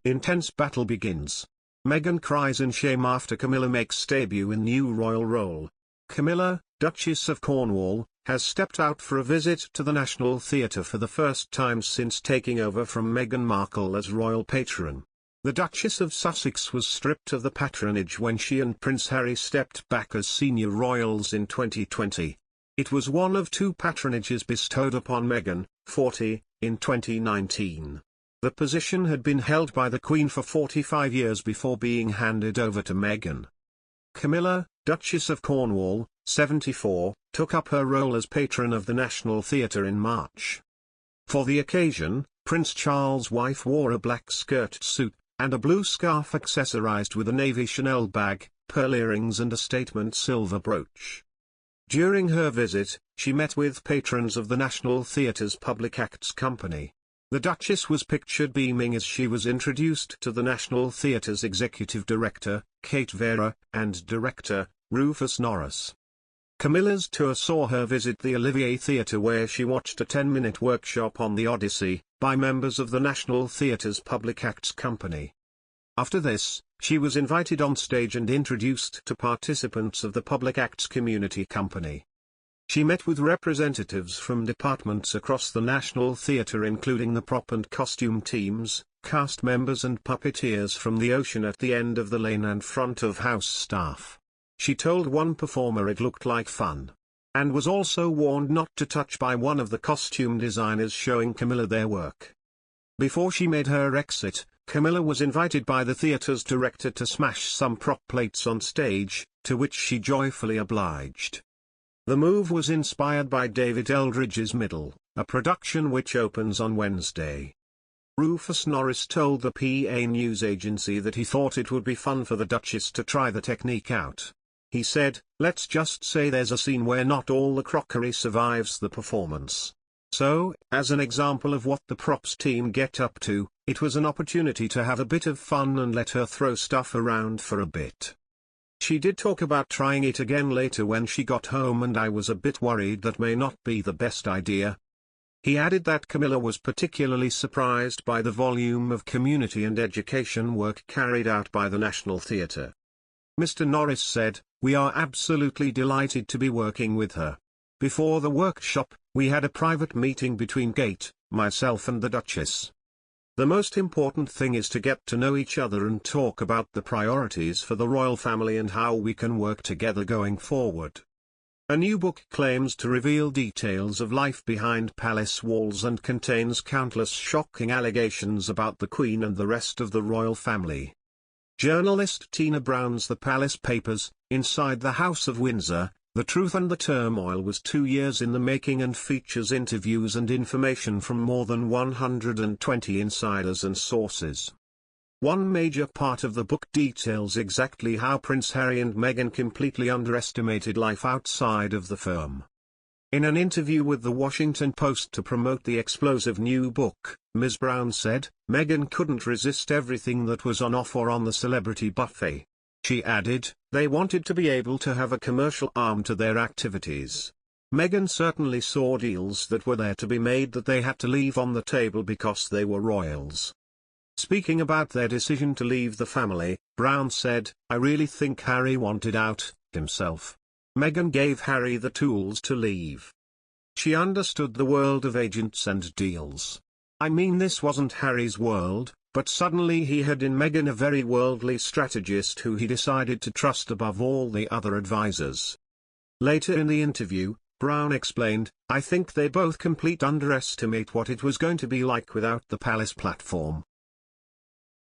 intense battle begins. Meghan cries in shame after Camilla makes debut in new royal role. Camilla, Duchess of Cornwall, has stepped out for a visit to the National Theatre for the first time since taking over from Meghan Markle as royal patron. The Duchess of Sussex was stripped of the patronage when she and Prince Harry stepped back as senior royals in 2020. It was one of two patronages bestowed upon Meghan, 40, in 2019. The position had been held by the Queen for 45 years before being handed over to Meghan. Camilla, Duchess of Cornwall, 74, took up her role as patron of the National Theatre in March. For the occasion, Prince Charles' wife wore a black skirt suit, and a blue scarf accessorised with a navy Chanel bag, pearl earrings and a statement silver brooch. During her visit, she met with patrons of the National Theatre's Public Acts Company. The Duchess was pictured beaming as she was introduced to the National Theatre's Executive Director, Varah and Director, Rufus Norris. Camilla's tour saw her visit the Olivier Theatre where she watched a 10-minute workshop on the Odyssey, by members of the National Theatre's Public Acts Company. After this, she was invited on stage and introduced to participants of the Public Acts Community Company. She met with representatives from departments across the National Theatre including the prop and costume teams, cast members and puppeteers from the ocean at the end of the lane and front of house staff. She told one performer it looked like fun. And was also warned not to touch by one of the costume designers showing Camilla their work. Before she made her exit, Camilla was invited by the theatre's director to smash some prop plates on stage, to which she joyfully obliged. The move was inspired by David Eldridge's Middleton, a production which opens on Wednesday. Rufus Norris told the PA news agency that he thought it would be fun for the Duchess to try the technique out. He said, "Let's just say there's a scene where not all the crockery survives the performance. So, as an example of what the props team get up to, it was an opportunity to have a bit of fun and let her throw stuff around for a bit." She did talk about trying it again later when she got home, and I was a bit worried that may not be the best idea. He added that Camilla was particularly surprised by the volume of community and education work carried out by the National Theatre. Mr. Norris said, "We are absolutely delighted to be working with her. Before the workshop, we had a private meeting between Kate, myself and the Duchess. The most important thing is to get to know each other and talk about the priorities for the royal family and how we can work together going forward." A new book claims to reveal details of life behind palace walls and contains countless shocking allegations about the Queen and the rest of the royal family. Journalist Tina Brown's The Palace Papers, Inside the House of Windsor, The Truth and the Turmoil was 2 years in the making and features interviews and information from more than 120 insiders and sources. One major part of the book details exactly how Prince Harry and Meghan completely underestimated life outside of the firm. In an interview with The Washington Post to promote the explosive new book, Ms. Brown said, "Meghan couldn't resist everything that was on offer on the celebrity buffet." She added, "They wanted to be able to have a commercial arm to their activities. Meghan certainly saw deals that were there to be made that they had to leave on the table because they were royals." Speaking about their decision to leave the family, Brown said, "I really think Harry wanted out, himself. Meghan gave Harry the tools to leave. She understood the world of agents and deals. I mean, this wasn't Harry's world, but suddenly he had in Meghan a very worldly strategist who he decided to trust above all the other advisors." Later in the interview, Brown explained, "I think they both completely underestimate what it was going to be like without the palace platform.